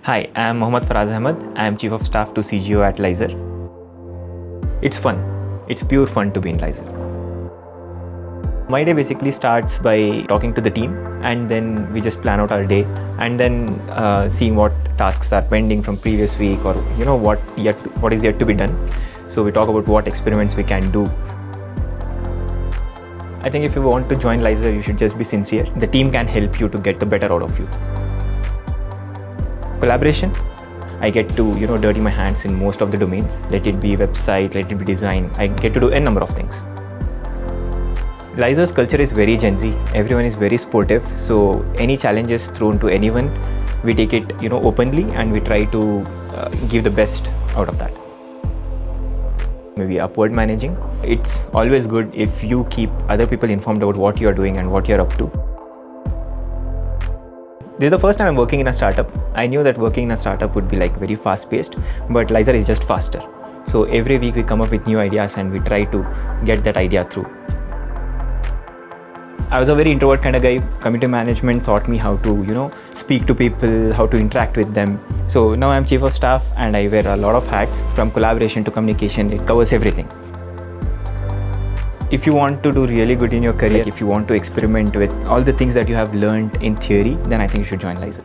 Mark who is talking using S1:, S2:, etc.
S1: Hi, I am Mohammad Faraaz Ahmed. I am Chief of Staff to CGO at Lyzr. It's fun. It's pure fun to be in Lyzr. My day basically starts by talking to the team, and then we just plan out our day, and then seeing what tasks are pending from previous week, or what is yet to be done. So we talk about what experiments we can do. I think if you want to join Lyzr, you should just be sincere. The team can help you to get the better out of you. Collaboration, I get to dirty my hands in most of the domains. Let it be website, let it be design. I get to do a number of things. Lyzr's culture is very Gen Z. Everyone is very sportive. So any challenges thrown to anyone, we take it openly, and we try to give the best out of that. Maybe upward managing. It's always good if you keep other people informed about what you're doing and what you're up to. This is the first time I'm working in a startup. I knew that working in a startup would be very fast paced, but Lyzr is just faster. So every week we come up with new ideas and we try to get that idea through. I was a very introvert kind of guy. Community management taught me how to, speak to people, how to interact with them. So now I'm chief of staff and I wear a lot of hats, from collaboration to communication. It covers everything. If you want to do really good in your career, if you want to experiment with all the things that you have learned in theory, then I think you should join Lyzr.